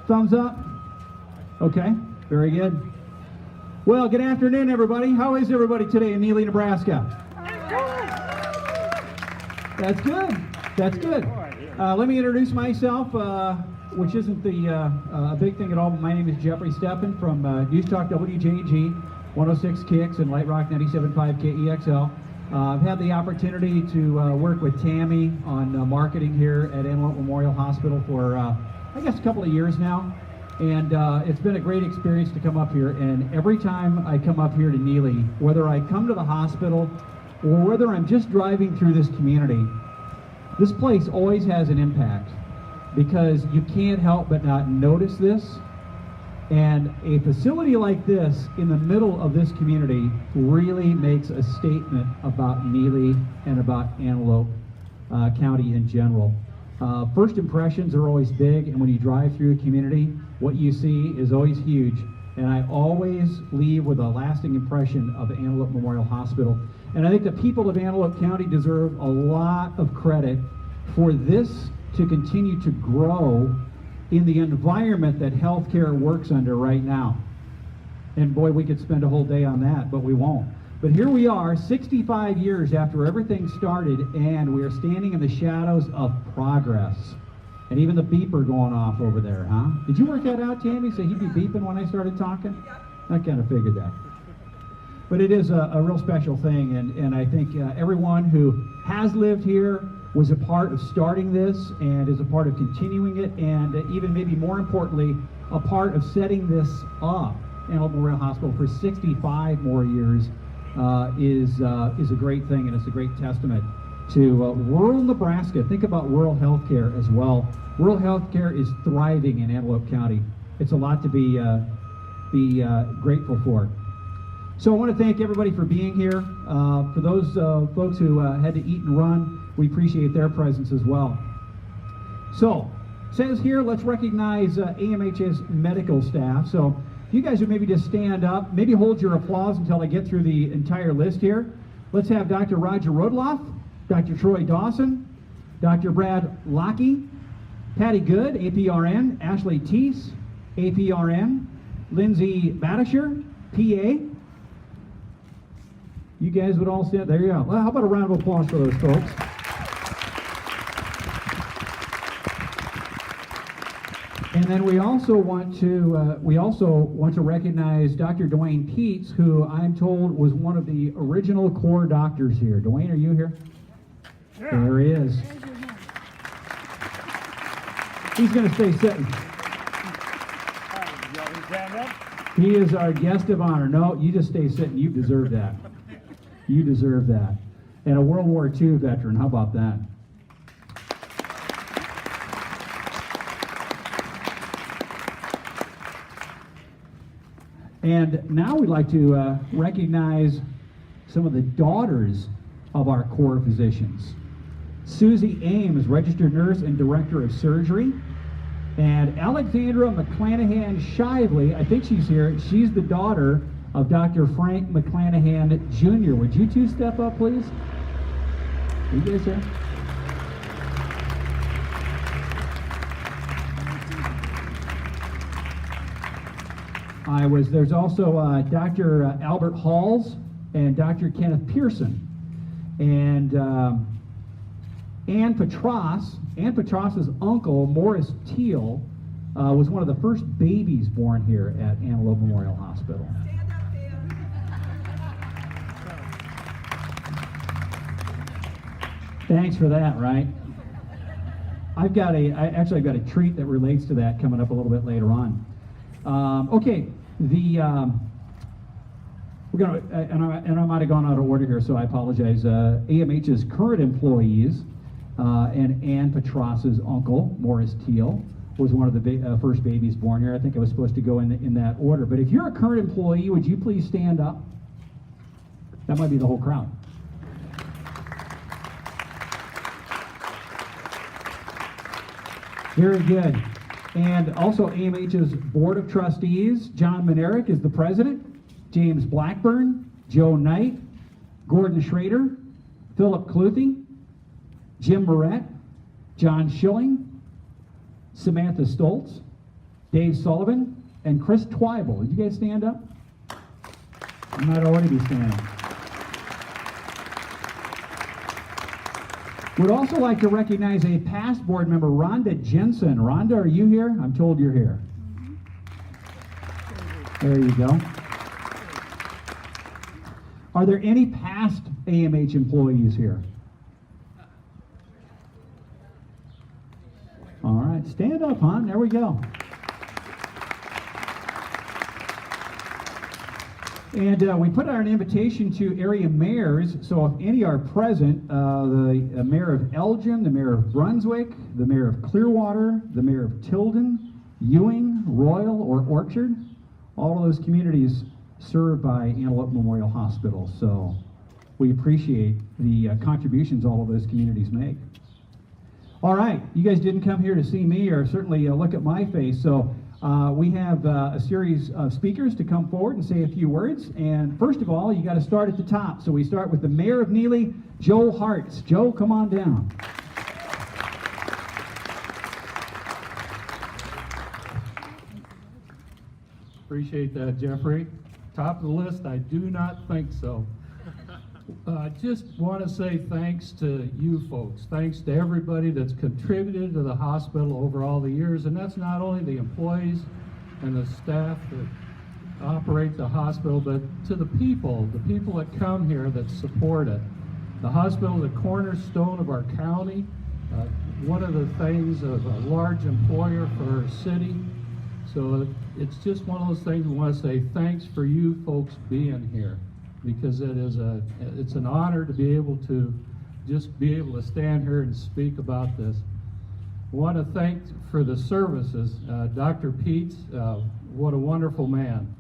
Thumbs up? Okay, very good. Well, good afternoon, everybody. How is everybody today in Neligh, Nebraska? That's good. That's good. Let me introduce myself, which isn't a big thing at all. My name is Jeffrey Steppen from News Talk WJG, 106 Kicks and Light Rock 97.5 KEXL. I've had the opportunity to work with Tammy on marketing here at Antelope Memorial Hospital for, I guess, a couple of years now. And it's been a great experience to come up here. And every time I come up here to Neligh, whether I come to the hospital or whether I'm just driving through this community, this place always has an impact because you can't help but not notice this. And a facility like this in the middle of this community really makes a statement about Neligh and about Antelope County in general. First impressions are always big, and when you drive through a community, what you see is always huge. And I always leave with a lasting impression of Antelope Memorial Hospital. And I think the people of Antelope County deserve a lot of credit for this to continue to grow in the environment that healthcare works under right now. And boy, we could spend a whole day on that, but we won't. But here we are, 65 years after everything started, and we are standing in the shadows of progress. And even the beeper going off over there, huh? Did you work that out, Tammy? So he'd be beeping when I started talking? I kind of figured that. But it is a real special thing, and I think everyone who has lived here was a part of starting this and is a part of continuing it, and even maybe more importantly, a part of setting this up. Antelope Memorial Hospital for 65 more years is a great thing, and it's a great testament to rural Nebraska. Think about rural healthcare as well. Rural healthcare is thriving in Antelope County. It's a lot to be grateful for. So I want to thank everybody for being here. For those folks who had to eat and run, we appreciate their presence as well. So, it says here, let's recognize AMH's medical staff. So, if you guys would maybe just stand up, maybe hold your applause until I get through the entire list here. Let's have Dr. Roger Rudloff, Dr. Troy Dawson, Dr. Brad Lockey, Patty Good, APRN, Ashley Teese, APRN, Lindsay Badisher, PA. You guys would all stand, there you go. Well, how about a round of applause for those folks? And then we also want to recognize Dr. Dwayne Peets, who I'm told was one of the original core doctors here. Dwayne, are you here? Yeah. There he is. He's going to stay sitting. He is our guest of honor. No, you just stay sitting. You deserve that. You deserve that. And a World War II veteran. How about that? And now we'd like to recognize some of the daughters of our core physicians. Susie Ames, registered nurse and director of surgery. And Alexandra McClanahan Shively, I think she's here. She's the daughter of Dr. Frank McClanahan Jr. Would you two step up, please? Are you guys here? There's also Dr. Albert Halls and Dr. Kenneth Pearson. And Ann Petros's uncle, Morris Teal, was one of the first babies born here at Antelope Memorial Hospital. Thanks for that, right? I've got a treat that relates to that coming up a little bit later on. Okay, we're gonna, and I might have gone out of order here, so I apologize. AMH's current employees and Ann Petros's uncle, Morris Teal, was one of the first babies born here. I think I was supposed to go in that order. But if you're a current employee, would you please stand up? That might be the whole crowd. Very good. And also AMH's Board of Trustees, John Mlnarik is the president, James Blackburn, Joe Knight, Gordon Schrader, Philip Cluthy, Jim Moret, John Schilling, Samantha Stoltz, Dave Sullivan, and Chris Twyble. Would you guys stand up? You might already be standing. Would also like to recognize a past board member, Rhonda Jensen. Rhonda, are you here? I'm told you're here. There you go. Are there any past AMH employees here? All right, stand up, hon. There we go. And we put out an invitation to area mayors, so if any are present, the mayor of Elgin, the mayor of Brunswick, the mayor of Clearwater, the mayor of Tilden, Ewing, Royal, or Orchard, all of those communities served by Antelope Memorial Hospital. So we appreciate the contributions all of those communities make. All right, you guys didn't come here to see me or certainly look at my face, so we have a series of speakers to come forward and say a few words. And first of all, you got to start at the top. So we start with the mayor of Neligh, Joe Hartz. Joe, come on down. Appreciate that, Jeffrey. Top of the list, I do not think so. I just want to say thanks to you folks. Thanks to everybody that's contributed to the hospital over all the years. And that's not only the employees and the staff that operate the hospital, but to the people that come here that support it. The hospital is a cornerstone of our county, one of the things of a large employer for our city. So it's just one of those things we want to say thanks for you folks being here, because it's an honor to be able to stand here and speak about this. I want to thank for the services, Dr. Peets, what a wonderful man,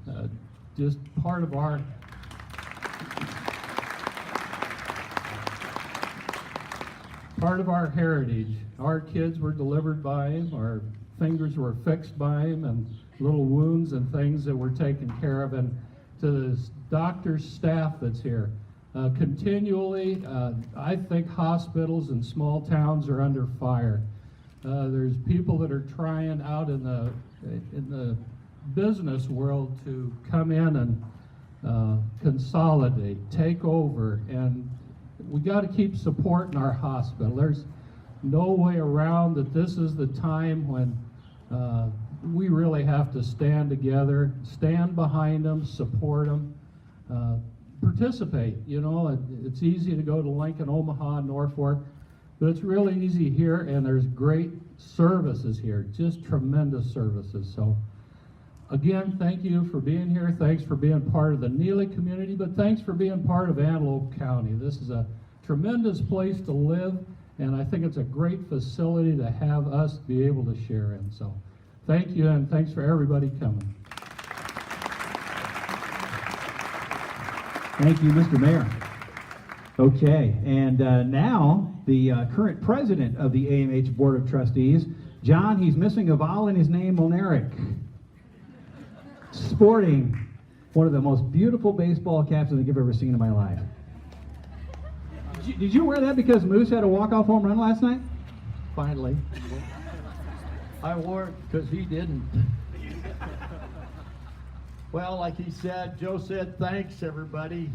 just part of our heritage. Our kids were delivered by him, our fingers were fixed by him, and little wounds and things that were taken care of. And to the doctor's staff that's here, continually, I think hospitals in small towns are under fire. There's people that are trying out in the business world to come in and consolidate, take over, and we got to keep supporting our hospital. There's no way around that. This is the time when we really have to stand together, stand behind them, support them, participate. You know, it's easy to go to Lincoln, Omaha, Norfolk, but it's really easy here, and there's great services here, just tremendous services. So again, thank you for being here. Thanks for being part of the Neligh community, but thanks for being part of Antelope County. This is a tremendous place to live, and I think it's a great facility to have us be able to share in. So thank you, and thanks for everybody coming. Thank you, Mr. Mayor. Okay, and now the current president of the AMH Board of Trustees, John, he's missing a vowel in his name, Mlnarik, sporting one of the most beautiful baseball caps I think I've ever seen in my life. Did you wear that because Moose had a walk-off home run last night? Finally. I wore it because he didn't. Well, like he said, Joe said, thanks everybody.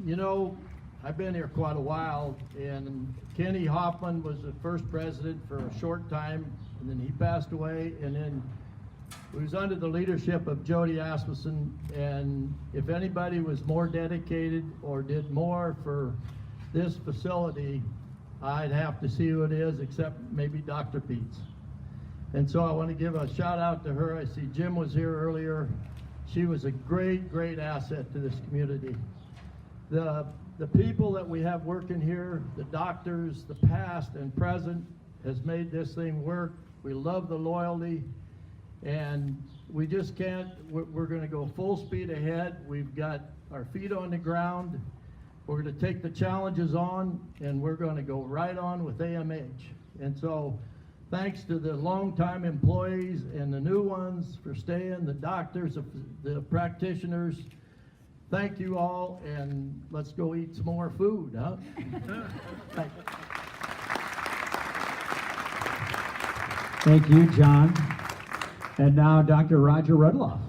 You know, I've been here quite a while, and Kenny Hoffman was the first president for a short time, and then he passed away, and then it was under the leadership of Jody Asmussen, and if anybody was more dedicated or did more for this facility, I'd have to see who it is, except maybe Dr. Peets. And so I want to give a shout out to her. I see Jim was here earlier. She was a great, great asset to this community. The people that we have working here, the doctors, the past and present, has made this thing work. We love the loyalty, and we just can't, we're going to go full speed ahead. We've got our feet on the ground. We're going to take the challenges on, and we're going to go right on with AMH. And so thanks to the longtime employees and the new ones for staying, the doctors, the practitioners. Thank you all, and let's go eat some more food, huh? Thank you, John. And now Dr. Roger Rudloff.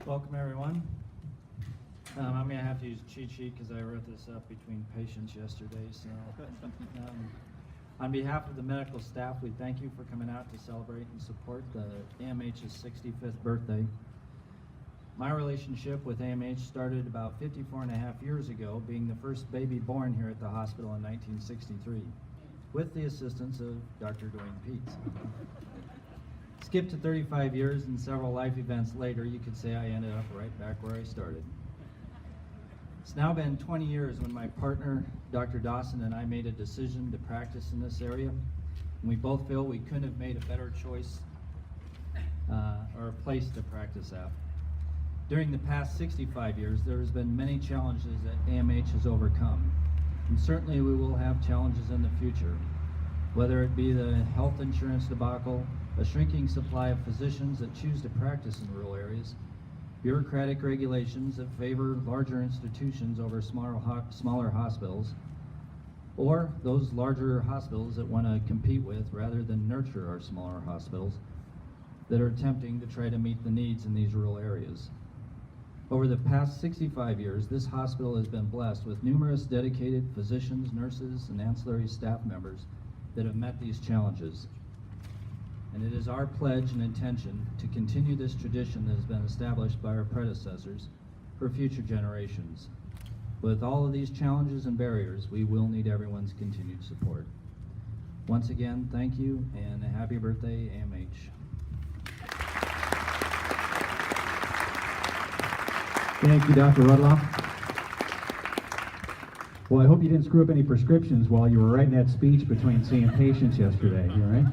Welcome, everyone. I'm going to have to use a cheat sheet because I wrote this up between patients yesterday. So, on behalf of the medical staff, we thank you for coming out to celebrate and support the AMH's 65th birthday. My relationship with AMH started about 54.5 years ago, being the first baby born here at the hospital in 1963, with the assistance of Dr. Dwayne Peets. Skip to 35 years and several life events later, you could say I ended up right back where I started. It's now been 20 years when my partner, Dr. Dawson, and I made a decision to practice in this area, and we both feel we couldn't have made a better choice or a place to practice at. During the past 65 years, there has been many challenges that AMH has overcome, and certainly we will have challenges in the future, whether it be the health insurance debacle, a shrinking supply of physicians that choose to practice in rural areas, bureaucratic regulations that favor larger institutions over smaller hospitals, or those larger hospitals that want to compete with rather than nurture our smaller hospitals that are attempting to try to meet the needs in these rural areas. Over the past 65 years, this hospital has been blessed with numerous dedicated physicians, nurses, and ancillary staff members that have met these challenges. And it is our pledge and intention to continue this tradition that has been established by our predecessors for future generations. With all of these challenges and barriers, we will need everyone's continued support. Once again, thank you, and a happy birthday, AMH. Thank you, Dr. Rudloff. Well, I hope you didn't screw up any prescriptions while you were writing that speech between seeing patients yesterday, you all right?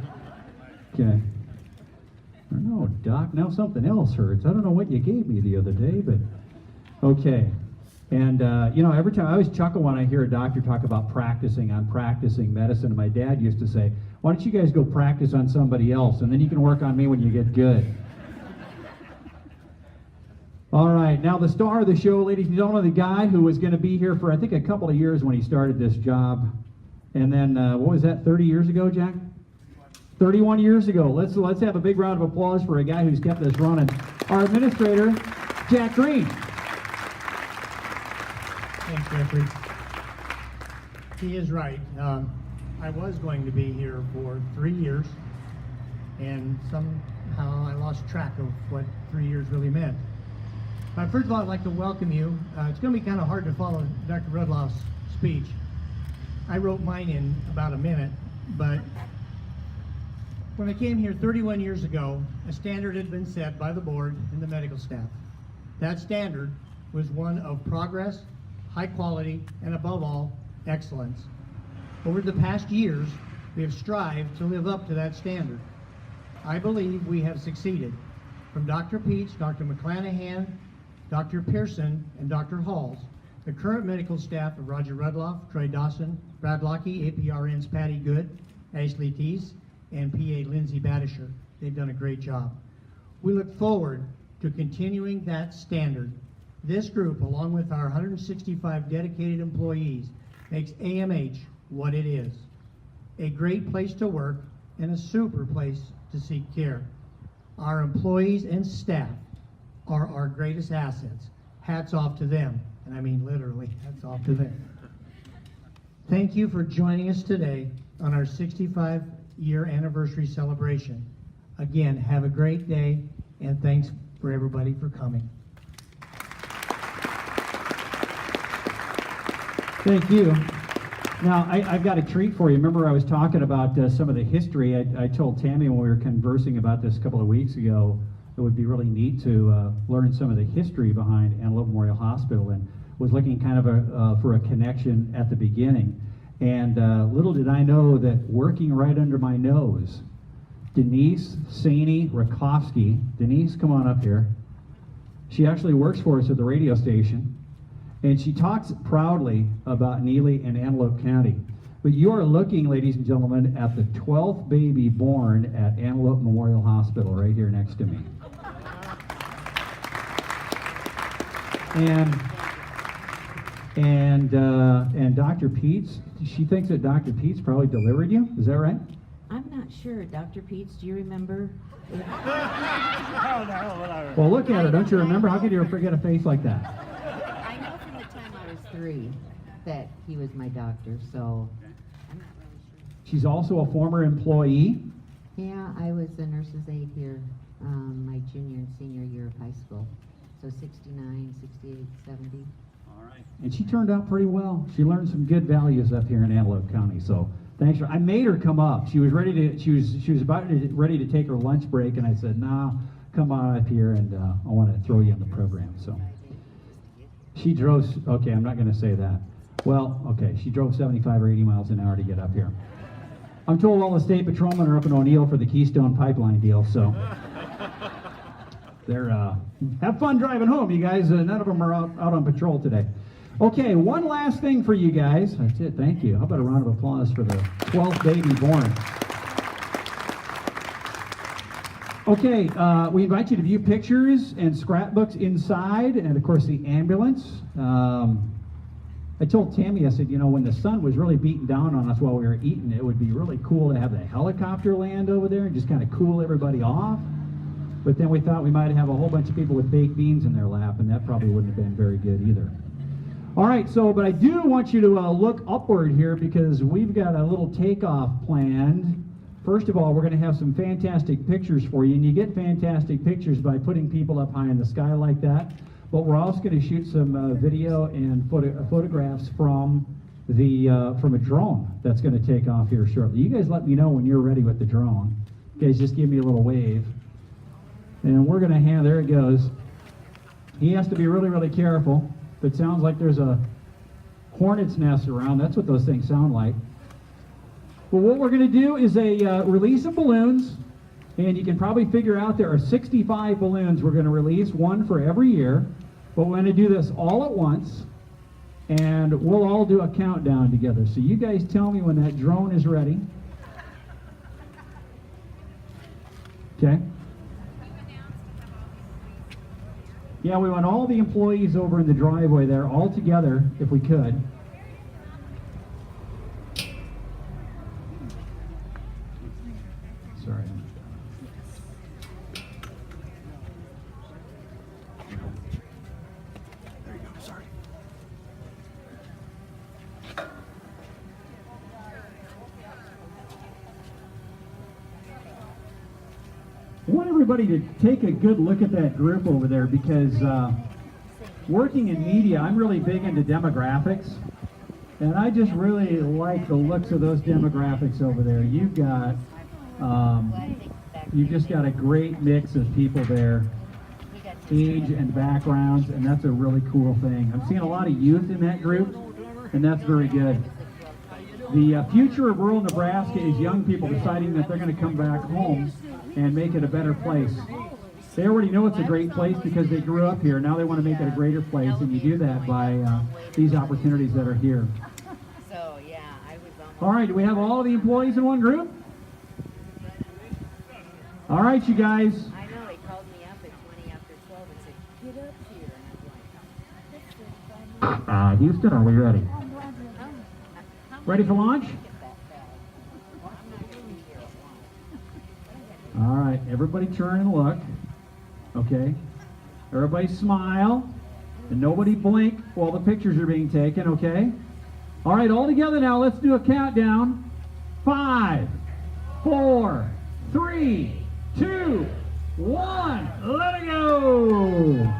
Okay. I don't know, Doc, now something else hurts. I don't know what you gave me the other day, but okay. And, you know, every time I always chuckle when I hear a doctor talk about practicing medicine. And my dad used to say, why don't you guys go practice on somebody else, and then you can work on me when you get good. All right, now the star of the show, ladies and gentlemen, the guy who was going to be here for, I think, a couple of years when he started this job. And then, what was that, 30 years ago, Jack? 31 years ago. Let's have a big round of applause for a guy who's kept this running. Our administrator, Jack Green. Thanks, Jeffrey. He is right. I was going to be here for 3 years, and somehow I lost track of what 3 years really meant. First of all, I'd like to welcome you. It's going to be kind of hard to follow Dr. Rudloff's speech. I wrote mine in about a minute, but when I came here 31 years ago, a standard had been set by the board and the medical staff. That standard was one of progress, high quality, and above all, excellence. Over the past years, we have strived to live up to that standard. I believe we have succeeded. From Dr. Peets, Dr. McClanahan, Dr. Pearson, and Dr. Halls, the current medical staff of Roger Rudloff, Troy Dawson, Brad Lockie, APRN's Patty Good, Ashley Teese, and PA Lindsay Badisher. They've done a great job. We look forward to continuing that standard. This group, along with our 165 dedicated employees, makes AMH what it is. A great place to work and a super place to seek care. Our employees and staff are our greatest assets. Hats off to them, and I mean literally, hats off to them. Thank you for joining us today on our 65-year anniversary celebration. Again, have a great day, and thanks for everybody for coming. Thank you. Now, I've got a treat for you. Remember I was talking about some of the history. I told Tammy when we were conversing about this a couple of weeks ago, it would be really neat to learn some of the history behind Antelope Memorial Hospital, and was looking kind of for a connection at the beginning. And little did I know that working right under my nose, Denise Saney Rakowski. Denise, come on up here. She actually works for us at the radio station, and she talks proudly about Neligh and Antelope County. But you are looking, ladies and gentlemen, at the 12th baby born at Antelope Memorial Hospital right here next to me. And Dr. Peets, she thinks that Dr. Pete's probably delivered you. Is that right? I'm not sure. Dr. Pete's, do you remember? Well, look at her. Don't you remember? How could you forget a face like that? I know from the time I was 3 that he was my doctor, so I'm not really sure. She's also a former employee. Yeah, I was a nurse's aide here my junior and senior year of high school. So 69, 68, 70. And she turned out pretty well. She learned some good values up here in Antelope County. So thanks for. I made her come up. She was ready to. She was ready to take her lunch break, and I said, "Nah, come on up here, and I want to throw you in the program." So she drove. Okay, I'm not going to say that. Well, okay, she drove 75 or 80 miles an hour to get up here. I'm told all the state patrolmen are up in O'Neill for the Keystone Pipeline deal. So they're have fun driving home, you guys. None of them are out on patrol today. Okay, one last thing for you guys. That's it, thank you. How about a round of applause for the 12th baby born? Okay, we invite you to view pictures and scrapbooks inside, and of course the ambulance. I told Tammy, I said, you know, when the sun was really beating down on us while we were eating, it would be really cool to have the helicopter land over there and just kind of cool everybody off. But then we thought we might have a whole bunch of people with baked beans in their lap, and that probably wouldn't have been very good either. All right, so, but I do want you to look upward here because we've got a little takeoff planned. First of all, we're going to have some fantastic pictures for you, and you get fantastic pictures by putting people up high in the sky like that. But we're also going to shoot some video and photographs from a drone that's going to take off here shortly. You guys let me know when you're ready with the drone. You guys just give me a little wave. And we're going to have, there it goes. He has to be really, really careful. If it sounds like there's a hornet's nest around, that's what those things sound like. Well, what we're going to do is a release of balloons, and you can probably figure out there are 65 balloons we're going to release, one for every year. But we're going to do this all at once, and we'll all do a countdown together. So you guys tell me when that drone is ready. Okay? Yeah, we want all the employees over in the driveway there, all together, if we could. Sorry. There you go, sorry. I want everybody to take a good look at that group over there because working in media, I'm really big into demographics, and I just really like the looks of those demographics over there. You've just got a great mix of people there, age and backgrounds, and that's a really cool thing. I'm seeing a lot of youth in that group, and that's very good. The future of rural Nebraska is young people deciding that they're going to come back home and make it a better place. They already know it's a great place because they grew up here. Now they want to make it a greater place, and you do that by these opportunities that are here. So, yeah, I was almost... All right, do we have all the employees in one group? All right, you guys. I know, they called me up at 20 after 12 and said, get up here. And I'm like, Houston, are we ready? Ready for launch? All right, everybody turn and look. Okay. Everybody smile. And nobody blink while the pictures are being taken, okay? All right, all together now, let's do a countdown. 5, 4, 3, 2, 1. Let it go!